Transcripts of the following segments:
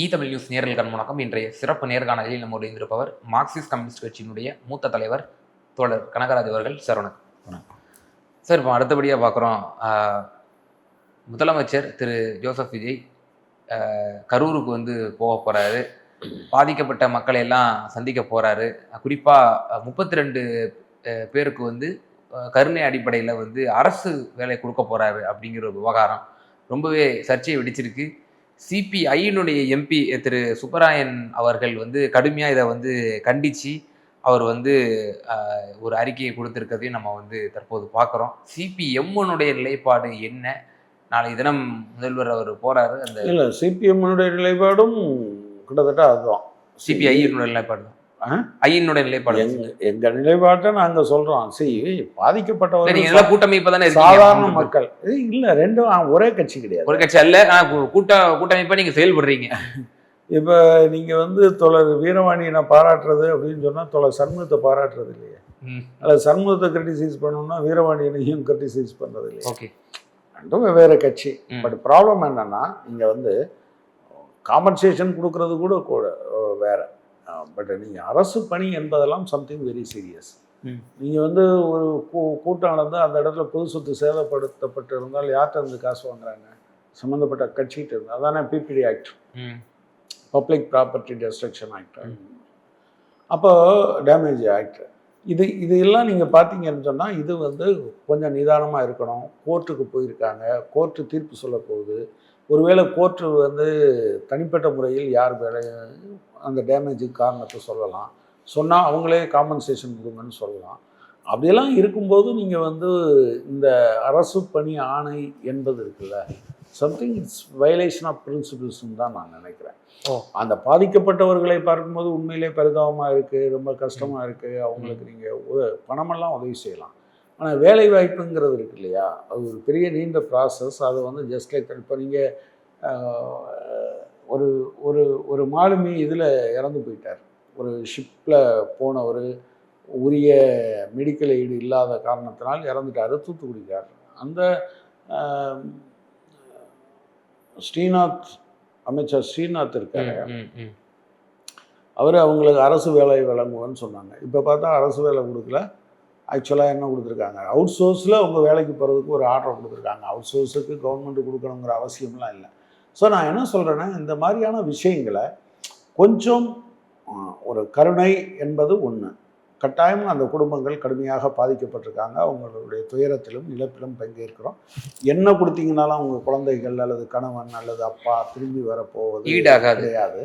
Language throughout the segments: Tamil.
தமிழ் நியூஸ் நேரல் வணக்கம். இன்றைய சிறப்பு நேர்காணலில் நம்மோடு இருந்திருப்பவர் மார்க்சிஸ்ட் கம்யூனிஸ்ட் கட்சியினுடைய மூத்த தலைவர் தோழர் கனகராஜ் அவர்கள். சார் வணக்கம். சார், இப்போ அடுத்தபடியாக பார்க்குறோம், முதலமைச்சர் திரு ஜோசப் விஜய் கரூருக்கு போக போகிறாரு. பாதிக்கப்பட்ட மக்களை எல்லாம் சந்திக்க போகிறாரு. குறிப்பாக 32 பேருக்கு கருணை அடிப்படையில் அரசு வேலை கொடுக்க போகிறாரு அப்படிங்கிற ஒரு விவகாரம் ரொம்பவே சர்ச்சையை வெடிச்சிருக்கு. சிபிஐயினுடைய எம்பி திரு சுப்பராயன் அவர்கள் கடுமையாக இதை கண்டித்து அவர் ஒரு அறிக்கையை கொடுத்துருக்கிறதையும் நம்ம தற்போது பார்க்குறோம். சிபிஎம்னுடைய நிலைப்பாடு என்ன? நாளைய தினம் முதல்வர் அவர் போகிறாரு. அந்த இல்லை, சிபிஎம்னுடைய நிலைப்பாடும் கிட்டத்தட்ட அதுதான். சிபிஐயினுடைய நிலைப்பாடு தான். ஐயனுடைய நிலைப்பாடு. எங்க நிலைப்பாட்டை நாங்க சொல்றோம். பாதிக்கப்பட்டவர்கள் கூட்டமைப்பு தானே, சாதாரண மக்கள் இல்ல, ரெண்டும் ஒரே கட்சி கிடையாது. ஒரு கட்சி அல்ல, கூட்டமைப்பா நீங்க செயல்படுறீங்க. இப்ப நீங்க தோழர் வீரவாணியை பாராட்டுறது அப்படின்னு சொன்னா தோழர் சண்முகத்தை பாராட்டுறது இல்லையே. அல்ல, சண்முகத்தை கிரிட்டிசைஸ் பண்ணணும்னா வீரவாணியனையும் கிரிட்டிசைஸ் பண்றது இல்லையா? ஓகே, ரெண்டும் வெவ்வேறு கட்சி. பட் ப்ராப்ளம் என்னன்னா, நீங்க காம்பன்சேஷன் கொடுக்கறது கூட வேற. பட் நீங்கள் அரசு பணி என்பதெல்லாம் சம்திங் வெரி சீரியஸ். நீங்கள் ஒரு கூட்டம் நடந்து அந்த இடத்துல பொது சொத்து சேதப்படுத்தப்பட்டு இருந்தால் யார்கிட்ட இருந்து காசு வாங்குறாங்க? சம்மந்தப்பட்ட கட்சிகிட்ட இருந்து. அதானே PPD act, public property destruction act, அப்போ டேமேஜ் ஆக்ட். இது எல்லாம் நீங்கள் பார்த்தீங்கன்னு சொன்னால் இது கொஞ்சம் நிதானமாக இருக்கணும். கோர்ட்டுக்கு போயிருக்காங்க, கோர்ட்டு தீர்ப்பு சொல்ல போகுது. ஒருவேளை கோர்ட்டு தனிப்பட்ட முறையில் யார் வேலை அந்த டேமேஜுக்கு காரணத்தை சொல்லலாம், சொன்னால் அவங்களே காம்பன்சேஷன் கொடுங்கன்னு சொல்லலாம். அப்படியெல்லாம் இருக்கும்போது நீங்கள் இந்த அரசு பணி ஆணை என்பது இருக்குல்ல, சம்திங் இட்ஸ் வயலேஷன் ஆஃப் பிரின்சிபிள்ஸ்ன்னு தான் நான் நினைக்கிறேன். அந்த பாதிக்கப்பட்டவர்களை பார்க்கும்போது உண்மையிலே பரிதாபமாக இருக்குது, ரொம்ப கஷ்டமாக இருக்குது. அவங்களுக்கு நீங்கள் பணமெல்லாம் உதவி செய்யலாம். ஆனால் வேலை வாய்ப்புங்கிறது இருக்கு இல்லையா, அது ஒரு பெரிய நீண்ட ப்ராசஸ். அது ஜஸ்ட் லைக் இப்போ நீங்கள் ஒரு ஒரு ஒரு மாலுமி இதில் இறந்து போயிட்டார். ஒரு ஷிப்பில் போனவர் உரிய மெடிக்கல் எய்டு இல்லாத காரணத்தினால் இறந்துட்டார், தூத்துக்குடிக்கார். அந்த ஸ்ரீநாத், அமைச்சர் ஸ்ரீநாத் இருக்காரு, அவர் அவங்களுக்கு அரசு வேலை வழங்குவேன்னு சொன்னாங்க. இப்போ பார்த்தா அரசு வேலை கொடுக்கல. ஆக்சுவலாக என்ன கொடுத்துருக்காங்க, அவுட் சோர்ஸில் அவங்க வேலைக்கு போகிறதுக்கு ஒரு ஆர்டர் கொடுத்துருக்காங்க. அவுட் சோர்ஸுக்கு கவர்மெண்ட்டு கொடுக்கணுங்கிற அவசியம்லாம் இல்லை. ஸோ நான் என்ன சொல்கிறேன்னா, இந்த மாதிரியான விஷயங்களை கொஞ்சம் ஒரு கருணை என்பது ஒன்று. கட்டாயம் அந்த குடும்பங்கள் கடுமையாக பாதிக்கப்பட்டிருக்காங்க. அவங்களுடைய துயரத்திலும் இழப்பிலும் பங்கேற்கிறோம். என்ன கொடுத்தீங்கனாலும் அவங்க குழந்தைகள் அல்லது கணவன் அல்லது அப்பா திரும்பி வரப்போவது கிடையாது.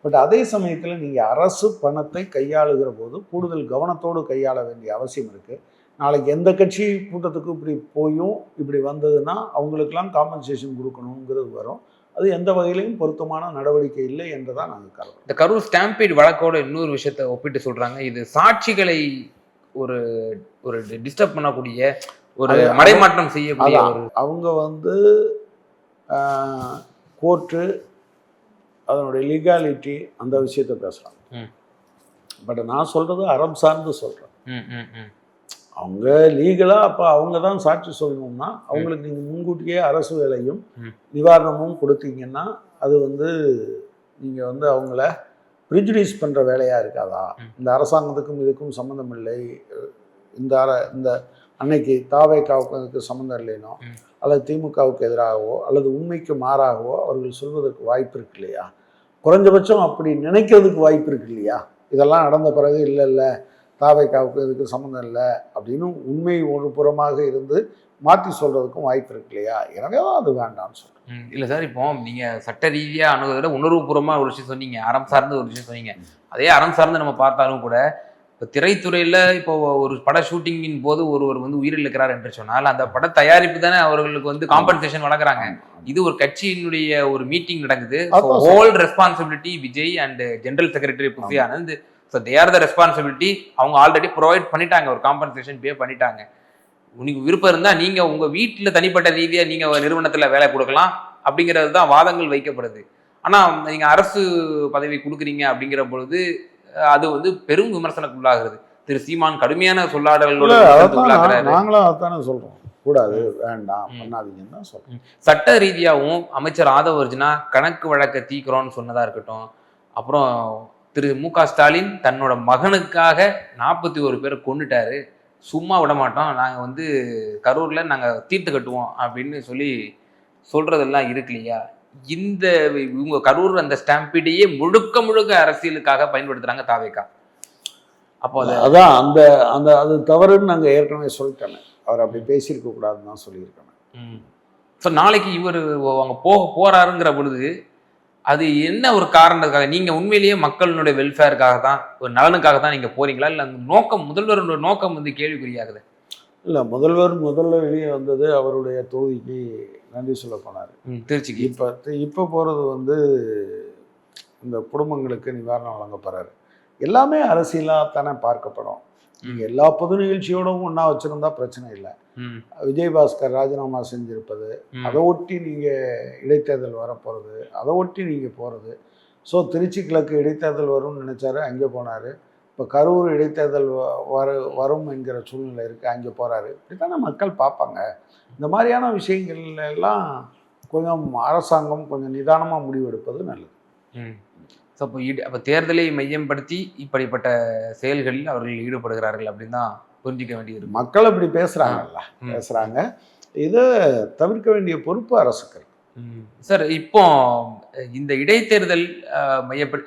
பட் அதே சமயத்தில் நீங்கள் அரசு பணத்தை கையாளுகிற போது கூடுதல் கவனத்தோடு கையாள வேண்டிய அவசியம் இருக்குது. நாளைக்கு எந்த கட்சி கூட்டத்துக்கு இப்படி போயும் இப்படி வந்ததுன்னா அவங்களுக்கெல்லாம் காம்பன்சேஷன் கொடுக்கணுங்கிறது வரும். அது எந்த வகையிலையும் பொருத்தமான நடவடிக்கை இல்லை என்றுதான் நாங்கள் கருதுறோம். இந்த கரூர் ஸ்டாம்பீட் வழக்கோட இன்னொரு விஷயத்தை ஒப்பிட்டு சொல்கிறாங்க. இது சாட்சிகளை ஒரு ஒரு டிஸ்டர்ப் பண்ணக்கூடிய ஒரு மடைமாற்றம் செய்யக்கூடிய அவங்க கோர்ட்டு அதனுடைய லீகாலிட்டி அந்த விஷயத்தை பேசுகிறாங்க. பட் நான் சொல்கிறது அறம் சார்ந்து சொல்கிறேன். அவங்க லீகலாக அப்போ அவங்க தான் சாட்சி சொல்லணும்னா அவங்களுக்கு நீங்கள் முன்கூட்டியே அரசு வேலையும் நிவாரணமும் கொடுத்தீங்கன்னா அது நீங்கள் அவங்கள ப்ரிஜுடிஸ் பண்ணுற வேலையாக இருக்காதா? இந்த அரசாங்கத்துக்கும் இதுக்கும் சம்மந்தம் இல்லை, இந்த அன்னைக்கு தாவேக்காவுக்கு சம்மந்தம் இல்லைனோ அல்லது திமுகவுக்கு எதிராகவோ அல்லது உண்மைக்கு மாறாகவோ அவர்கள் சொல்வதற்கு வாய்ப்பு இருக்கு இல்லையா? குறைஞ்சபட்சம் அப்படி நினைக்கிறதுக்கு வாய்ப்பு இருக்கு இல்லையா? இதெல்லாம் நடந்த பிறகு இல்லை தாவேக்காவுக்கு இதுக்கு சம்மந்தம் இல்லை அப்படின்னு உண்மை ஒரு புறமாக இருந்து மாற்றி சொல்கிறதுக்கும் வாய்ப்பு இருக்கு இல்லையா? எனவே அது வேண்டாம்னு சொல்கிறேன். இல்லை சார், இப்போ நீங்கள் சட்ட ரீதியாக அணுகுவதை விட உணர்வுபூர்வமாக ஒரு விஷயம் சொன்னீங்க, அறம் சார்ந்து ஒரு விஷயம் சொன்னீங்க. அதே அறம் சார்ந்து நம்ம பார்த்தாலும் கூட இப்போ திரைத்துறையில் இப்போ ஒரு பட ஷூட்டிங்கின் போது ஒருவர் உயிரிழக்கிறார் என்று சொன்னால் அந்த பட தயாரிப்பு தானே அவர்களுக்கு காம்பன்சேஷன் வழங்குறாங்க. இது ஒரு கட்சியினுடைய ஒரு மீட்டிங் நடக்குது. Whole responsibility Vijay and general secretary Bussy Anand. So they are the responsibility. அவங்க ஆல்ரெடி ப்ரொவைட் பண்ணிட்டாங்க, ஒரு காம்பன்சேஷன் பே பண்ணிட்டாங்க. உங்களுக்கு விருப்பம் இருந்தால் நீங்கள் உங்கள் வீட்டில் தனிப்பட்ட ரீதியாக நீங்கள் நிறுவனத்தில் வேலை கொடுக்கலாம் அப்படிங்கிறது தான் வாதங்கள் வைக்கப்படுது. ஆனால் நீங்கள் அரசு பதவி கொடுக்குறீங்க அப்படிங்கிற பொழுது அது பெரும் விமர்சனத்துக்குள்ளாகிறது. திரு சீமான் கடுமையான சொல்லாடல்களோட நாங்களும் அதானே சொல்கிறோம். கூடாது, வேண்டாம், பண்ணாதீங்கன்னு தான் சொல்றேன். சட்ட ரீதியாகவும் அமைச்சர் ஆதவ அர்ஜுனா கணக்கு வழக்கை தீக்கிறோம்னு சொன்னதா இருக்கட்டும், அப்புறம் திரு மு.க. ஸ்டாலின் தன்னோட மகனுக்காக 41 பேரை கொன்னுட்டாரு, சும்மா விட மாட்டோம், நாங்கள் வந்து கரூரில் நாங்கள் தீர்த்து கட்டுவோம் அப்படின்னு சொல்றதெல்லாம் இருக்கு இல்லையா? இந்த இவங்க கரூர் அந்த ஸ்டாம்பீடையே முழுக்க முழுக்க அரசியலுக்காக பயன்படுத்துறாங்க தாவேகா. அப்போ அதான் அந்த அந்த அது தவறுன்னு நாங்கள் ஏற்கனவே சொல்லிட்டேன். அவர் அப்படி பேசியிருக்க கூடாதுன்னு தான் சொல்லியிருக்கேன். ஸோ நாளைக்கு இவர் அவங்க போறாருங்கிற பொழுது அது என்ன ஒரு காரணத்துக்காக, நீங்க உண்மையிலேயே மக்களுடைய வெல்ஃபேருக்காக தான், ஒரு நலனுக்காக தான் நீங்க போறீங்களா, இல்லை அந்த நோக்கம், முதல்வரோட நோக்கம் வந்து கேள்விக்குறியாகுது? இல்லை, முதல்ல வெளியே வந்தது அவருடைய தொகுதிக்கு நன்றி சொல்ல போனார், திருச்சிக்கு. இப்போ போகிறது வந்து இந்த குடும்பங்களுக்கு நிவாரணம் வழங்க போகிறாரு. எல்லாமே அரசியலாக தானே பார்க்கப்படும். நீங்கள் எல்லா பொது நிகழ்ச்சியோடவும் ஒன்றா வச்சுருந்தா பிரச்சனை இல்லை. விஜயபாஸ்கர் ராஜினாமா செஞ்சுருப்பது, அதை ஒட்டி நீங்கள் இடைத்தேர்தல் வரப்போகிறது, அதை ஒட்டி நீங்கள் போகிறது. ஸோ திருச்சி கிழக்கு இடைத்தேர்தல் வரும்னு நினச்சாரு, அங்கே போனார். இப்போ கரூர் இடைத்தேர்தல் வரும் என்கிற சூழ்நிலை இருக்குது, அங்கே போகிறாரு. இப்படி தானே மக்கள் பார்ப்பாங்க. இந்த மாதிரியான விஷயங்கள் எல்லாம் கொஞ்சம் அரசாங்கம் கொஞ்சம் நிதானமாக முடிவெடுப்பது நல்லது. ஸோ அப்போ தேர்தலை மையப்படுத்தி இப்படிப்பட்ட செயல்களில் அவர்கள் ஈடுபடுகிறார்கள் அப்படின்னு தான் புரிஞ்சிக்க வேண்டியது. மக்கள் அப்படி பேசுகிறாங்க. இதை தவிர்க்க வேண்டிய பொறுப்பு அரசுக்கு. சார், இப்போ இந்த இடைத்தேர்தல்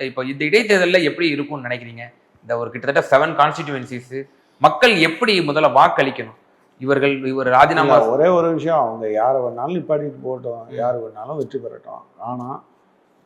இப்போ இந்த இடைத்தேர்தலில் எப்படி இருக்கும்னு நினைக்கிறீங்க? இந்த ஒரு கிட்டத்தட்ட 7 கான்ஸ்டிடியூவன்சிஸ் மக்கள் எப்படி முதல்ல வாக்களிக்கணும்? இவர் ராஜினாமா, ஒரே ஒரு விஷயம், அவங்க யாரை வேணாலும் நிப்பாட்டிட்டு போகட்டும், யார் வேணாலும் வெற்றி பெறட்டும். ஆனால்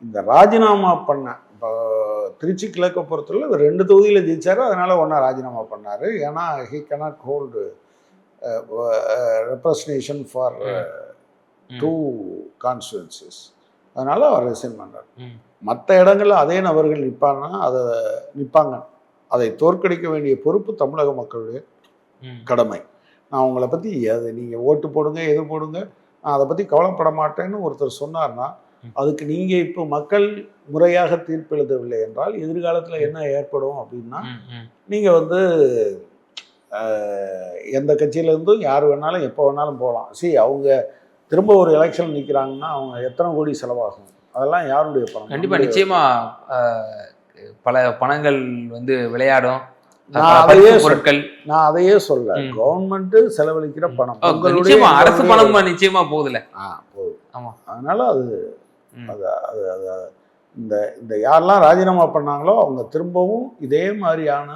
இந்த ராஜினாமா பண்ண, இப்போ திருச்சி கிழக்கை பொறுத்தவரை இவர் 2 தொகுதியில் ஜெயிச்சார், அதனால் ஒன்றா ராஜினாமா பண்ணார். ஏன்னா he cannot hold representation for 2 கான்ஸ்டிடுவன்சிஸ், அதனால் அவர் ரிசைன் பண்ணார். மற்ற இடங்களில் அதே நபர்கள் நிற்பாங்க. அதை தோற்கடிக்க வேண்டிய பொறுப்பு தமிழக மக்களுடைய கடமை. நான் உங்களை பற்றி நீங்கள் ஓட்டு போடுங்க, எது போடுங்க, நான் அதை பற்றி கவலைப்பட மாட்டேன்னு ஒருத்தர் சொன்னார்னா, அதுக்கு நீங்கள் இப்போ மக்கள் முறையாக தீர்ப்பு எழுதவில்லை என்றால் எதிர்காலத்தில் என்ன ஏற்படும் அப்படின்னா, நீங்கள் வந்து எந்த கட்சியிலேருந்தும் யார் வேணாலும் எப்போ வேணாலும் போகலாம். அவங்க திரும்ப ஒரு எலெக்ஷன் நிற்கிறாங்கன்னா அவங்க எத்தனை கோடி செலவாகும், அதெல்லாம் யாருடைய பணம்? கண்டிப்பாக நிச்சயமாக பல பணங்கள் வந்து விளையாடும். நான் அதையே சொல்ல, கவர்மெண்ட் செலவழிக்கிற பணம், அரசு பணம் நிச்சயமா போகுதுல. போகுது. ஆமா, அதனால அது இந்த யாரெல்லாம் ராஜினாமா பண்ணாங்களோ அவங்க திரும்பவும் இதே மாதிரியான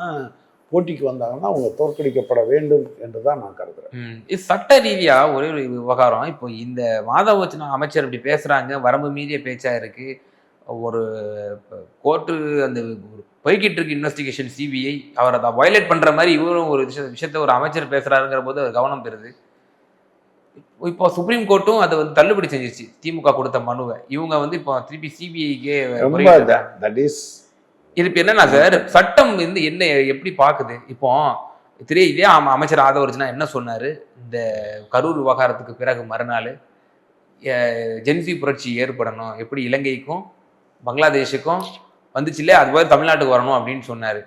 போட்டிக்கு வந்தாங்கன்னா அவங்க தோற்கடிக்கப்பட வேண்டும் என்றுதான் நான் கருதுறேன். சட்ட ரீதியா ஒரே ஒரு விவகாரம், இப்போ இந்த மாதவ அமைச்சர் இப்படி பேசுறாங்க, வரம்பு மீறிய பேச்சா இருக்கு. ஒரு கோர்ட்டு அந்த போய்கிட்டு இருக்கு இன்வெஸ்டிகேஷன், சிபிஐ அவர் அதை வயலேட் பண்ற மாதிரி இவரும் ஒரு விஷயத்த ஒரு அமைச்சர் பேசுறாருங்கிற போது அது கவனம் பெறுது. இப்போ சுப்ரீம் கோர்ட்டும் அதை வந்து தள்ளுபடி செஞ்சிருச்சு, திமுக கொடுத்த மனுவை. இவங்க வந்து இப்போ திருப்பி சிபிஐக்கே இது. இப்போ என்னன்னா சார், சட்டம் வந்து என்ன எப்படி பாக்குது? இப்போ இதே அமைச்சர் ஆதவ அர்ஜுனா என்ன சொன்னாரு, இந்த கரூர் விவகாரத்துக்கு பிறகு மறுநாள் ஜென்சி புரட்சி ஏற்படணும், எப்படி இலங்கைக்கும் பங்களாதேஷுக்கும் வந்துச்சு இல்லையா, அது போய் தமிழ்நாட்டுக்கு வரணும் அப்படின்னு சொன்னாரு.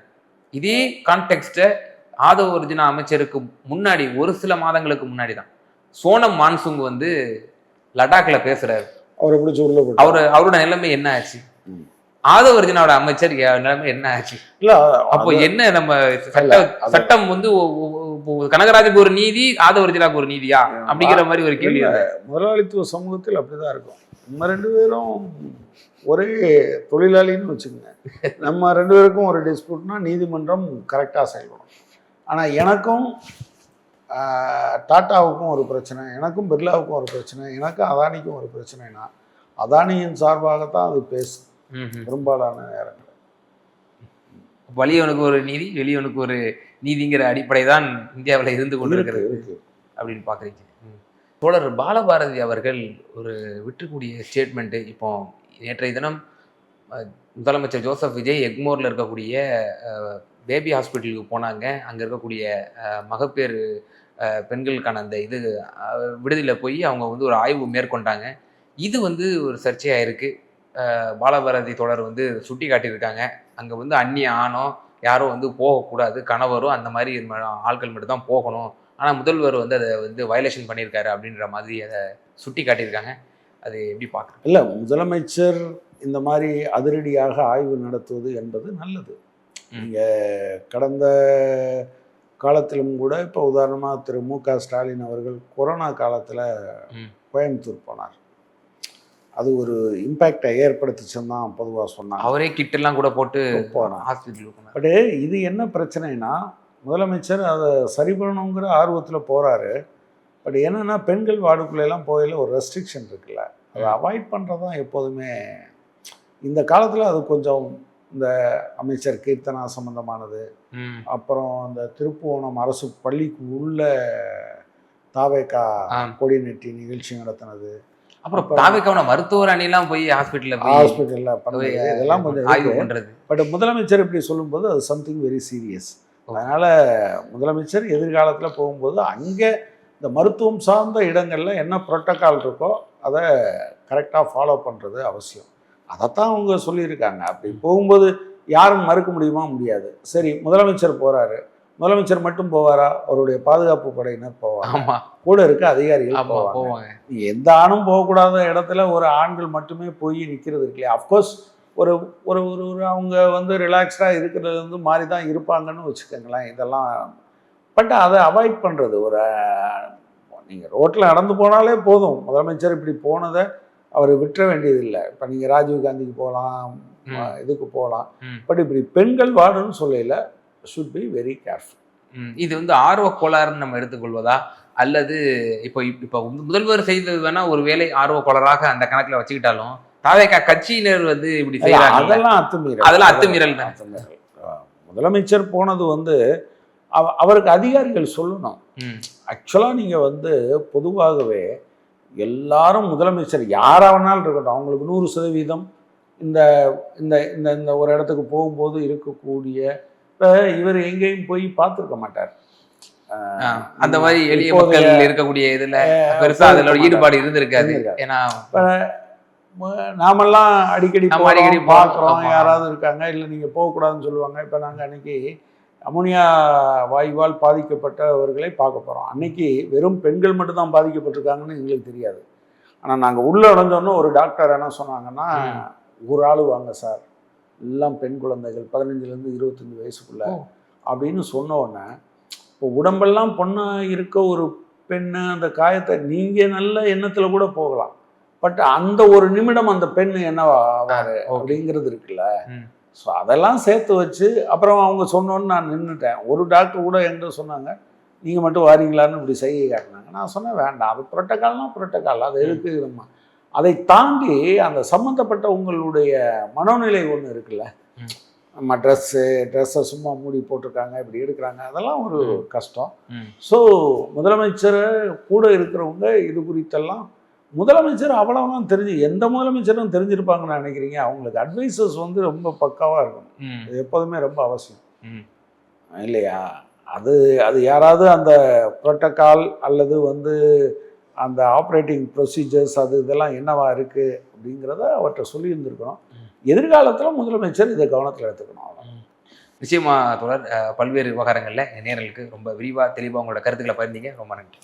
இதே கான்டெக்ஸ்ட ஆதவ அர்ஜுனா அமைச்சருக்கு முன்னாடி ஒரு சில மாதங்களுக்கு முன்னாடி தான் சோனம் மான்சுங் வந்து லடாக்ல பேசுறாரு. அவரோட நிலைமை என்ன ஆச்சு? ஆதவ அர்ஜுனாவோட அமைச்சர் நிலைமை என்ன ஆச்சு? இல்ல அப்போ என்ன நம்ம சட்டம் வந்து கனகராஜுக்கு ஒரு நீதி, ஆதவ அர்ஜுனாவுக்கு ஒரு நீதியா அப்படிங்கிற மாதிரி ஒரு கேள்வி. முதலாளித்துவ சமூகத்தில் அப்படிதான் இருக்கும். நம்ம 2 பேரும் ஒரே தொழிலாளின்னு வச்சுக்கோங்க. நம்ம 2 பேருக்கும் ஒரு டிஸ்பியூட்னா நீதிமன்றம் கரெக்டாக செயல்படும். ஆனால் எனக்கும் டாட்டாவுக்கும் ஒரு பிரச்சனை, எனக்கும் பிர்லாவுக்கும் ஒரு பிரச்சனை, எனக்கும் அதானிக்கும் ஒரு பிரச்சனைனா அதானியின் சார்பாகத்தான் அது பேசும் பெரும்பாலான நேரங்கள். வலியவனுக்கு ஒரு நீதி, வெளியவனுக்கு ஒரு நீதிங்கிற அடிப்படை தான் இந்தியாவில் இருந்து கொண்டிருக்கிறது அப்படின்னு பார்க்குறீங்க. தோழர் பாலபாரதி அவர்கள் ஒரு விட்டுக்கூடிய ஸ்டேட்மெண்ட்டு, இப்போ நேற்றைய தினம் முதலமைச்சர் ஜோசப் விஜய் எக்மோரில் இருக்கக்கூடிய பேபி ஹாஸ்பிட்டலுக்கு போனாங்க. அங்கே இருக்கக்கூடிய மகப்பேறு பெண்களுக்கான அந்த விடுதியில் போய் அவங்க வந்து ஒரு ஆய்வு மேற்கொண்டாங்க. இது வந்து ஒரு சர்ச்சையாக இருக்குது. பாலபாரதி தோழர் வந்து சுட்டி காட்டியிருக்காங்க, அங்கே வந்து அந்நிய ஆணோ யாரோ வந்து போகக்கூடாது, கணவரும் அந்த மாதிரி ஆட்கள் மட்டும் தான் போகணும் ஆனால் முதல்வர் வந்து அதை வந்து வயலேஷன் பண்ணியிருக்காரு அப்படின்ற மாதிரி அதை சுட்டி காட்டியிருக்காங்க. அது எப்படி பார்க்குறேன்? இல்லை, முதலமைச்சர் இந்த மாதிரி அதிரடியாக ஆய்வு நடத்துவது என்பது நல்லது. நீங்கள் கடந்த காலத்திலும் கூட இப்போ உதாரணமாக திரு மு.க. ஸ்டாலின் அவர்கள் கொரோனா காலத்தில் கோயம்புத்தூர் போனார். அது ஒரு இம்பேக்டை ஏற்படுத்துச்சுன்னு தான் பொதுவாக சொன்னாங்க. அவரே கிட்டெல்லாம் கூட போட்டு போனார் ஹாஸ்பிட்டலுக்கு போனார். பட் இது என்ன பிரச்சனைனா, முதலமைச்சர் அதை சரி பண்ணணுங்கிற ஆர்வத்தில் போகிறாரு. பட் என்னென்னா, பெண்கள் வார்டுக்குள்ளெல்லாம் போகையில் ஒரு ரெஸ்ட்ரிக்ஷன் இருக்குல்ல, அதை அவாய்ட் பண்ணுறது தான் எப்போதுமே. இந்த காலத்தில் அது கொஞ்சம் இந்த அமைச்சர் கீர்த்தனா சம்பந்தமானது, அப்புறம் அந்த திருப்புவனம் அரசு பள்ளிக்கு உள்ள தாவேகா கொடி நெட்டி நிகழ்ச்சி நடத்தினது, அப்புறம் தாவேக்காவோட மருத்துவர் அணிலாம் போய் ஹாஸ்பிட்டலில் பண்ணது, இதெல்லாம் கொஞ்சம் ஆய்வு பண்ணுறது. பட் முதலமைச்சர் இப்படி சொல்லும்போது அது சம்திங் வெரி சீரியஸ். அதனால் முதலமைச்சர் எதிர்காலத்தில் போகும்போது அங்கே இந்த மருத்துவம் சார்ந்த இடங்களில் என்ன புரோட்டோக்கால் இருக்கோ அதை கரெக்டாக ஃபாலோ பண்ணுறது அவசியம். அதைத்தான் அவங்க சொல்லியிருக்காங்க. அப்படி போகும்போது யாரும் மறுக்க முடியுமா? முடியாது. சரி, முதலமைச்சர் போகிறாரு, முதலமைச்சர் மட்டும் போவாரா? அவருடைய பாதுகாப்பு படையினர் போவாங்க, கூட இருக்க அதிகாரிகள் போவாங்க. எந்த ஆணும் போகக்கூடாத இடத்துல ஒரு ஆண்கள் மட்டுமே போய் நிற்கிறது இருக்கு இல்லையா? அஃப்கோர்ஸ் ஒரு ஒரு ஒரு அவங்க வந்து ரிலாக்ஸ்டாக இருக்கிறது வந்து மாதிரி தான் இருப்பாங்கன்னு வச்சுக்கோங்களேன். இதெல்லாம் பட் அதை அவாய்ட் பண்ணுறது, ஒரு நீங்கள் ரோட்டில் நடந்து போனாலே போதும், முதலமைச்சர் இப்படி போனதை அவர் விட்டுற வேண்டியதில்லை. இப்போ நீங்கள் ராஜீவ் காந்திக்கு போகலாம், இதுக்கு போகலாம். பட் இப்படி பெண்கள் வார்டுன்னு சொல்லையில் ஷுட் பி வெரி கேர்ஃபுல். இது வந்து ஆர்வ கோளாறுன்னு நம்ம எடுத்துக்கொள்வதா, அல்லது இப்போ முதல்வர் செய்தது வேணா ஒரு வேலை ஆர்வ கோளாறாக அந்த கணக்கில் வச்சுக்கிட்டாலும், தாவேகா கட்சியினர் வந்து இப்படி செய்யறாங்க, அதெல்லாம் அத்துமீறல் தான். முதலமைச்சர் போனது வந்து அவருக்கு அதிகாரிகள் சொல்லணும். ஆக்சுவலாக நீங்கள் வந்து பொதுவாகவே எல்லாரும் முதலமைச்சர் யாராவனாலும் இருக்கட்டும், அவங்களுக்கு 100% இந்த இந்த இந்த இந்த ஒரு இடத்துக்கு போகும்போது இருக்கக்கூடிய, இவர் எங்கேயும் போய் பார்த்துருக்க மாட்டார். அந்த மாதிரி எளிய மக்கள் இருக்கக்கூடிய இதில் பெருசாக அதில் ஈடுபாடு இருந்திருக்காது. ஏன்னா நாமெல்லாம் அடிக்கடி பார்க்குறோம், யாராவது இருக்காங்க, இல்லை நீங்கள் போகக்கூடாதுன்னு சொல்லுவாங்க. இப்போ நாங்கள் அன்னைக்கு அமோனியா வாயுவால் பாதிக்கப்பட்டவர்களை பார்க்க போகிறோம். அன்னைக்கு வெறும் பெண்கள் மட்டும்தான் பாதிக்கப்பட்டிருக்காங்கன்னு எங்களுக்கு தெரியாது. ஆனால் நாங்கள் உள்ளே அடைஞ்சோன்னா ஒரு டாக்டர் என்ன சொன்னாங்கன்னா, ஒரு ஆள் வாங்க சார், எல்லாம் பெண் குழந்தைகள் 15லேருந்து 25 வயசுக்குள்ள அப்படின்னு சொன்ன உடனே, இப்போ உடம்பெல்லாம் பொண்ணாக இருக்க ஒரு பெண்ணு அந்த காயத்தை நீங்கள் நல்ல எண்ணத்தில் கூட போகலாம், பட் அந்த ஒரு நிமிடம் அந்த பெண் என்னவா ஆவார் அப்படிங்கிறது இருக்குல்ல. ஸோ அதெல்லாம் சேர்த்து வச்சு அப்புறம் அவங்க சொன்னோன்னு நான் நின்றுட்டேன். ஒரு டாக்டர் கூட என்கிட்ட சொன்னாங்க, நீங்கள் மட்டும் வாரீங்களான்னு இப்படி செய்ய காட்டினாங்க. நான் சொன்னேன், வேண்டாம், அது புரோட்டோக்கால்னால் புரோட்டோக்கால், அது எதுக்கு நம்ம அதை தாண்டி அந்த சம்மந்தப்பட்ட உங்களுடைய மனோநிலை ஒன்று இருக்குல்ல. நம்ம ட்ரெஸ்ஸை சும்மா மூடி போட்டிருக்காங்க, இப்படி எடுக்கிறாங்க, அதெல்லாம் ஒரு கஷ்டம். ஸோ முதலமைச்சர் கூட இருக்கிறவங்க இது குறித்தெல்லாம் முதலமைச்சர் அவ்வளோலாம் தெரிஞ்சு, எந்த முதலமைச்சரும் தெரிஞ்சிருப்பாங்கன்னு நினைக்கிறீங்க? அவங்களுக்கு அட்வைசர்ஸ் வந்து ரொம்ப பக்காவாக இருக்கணும். இது எப்போதுமே ரொம்ப அவசியம் இல்லையா? அது அது யாராவது அந்த புரோட்டோக்கால் அல்லது வந்து அந்த ஆப்ரேட்டிங் ப்ரொசீஜர்ஸ் அது இதெல்லாம் என்னவா இருக்குது அப்படிங்கிறத அவர்கிட்ட சொல்லியிருந்துருக்கணும். எதிர்காலத்தில் முதலமைச்சர் இதை கவனத்தில் எடுத்துக்கணும். நிச்சயமா தொடர் பல்வேறு விவகாரங்களில் நேயர்களுக்கு ரொம்ப விரிவாக தெளிவாக உங்களோட கருத்துக்களை பகிர்ந்தீங்க. ரொம்ப நன்றி.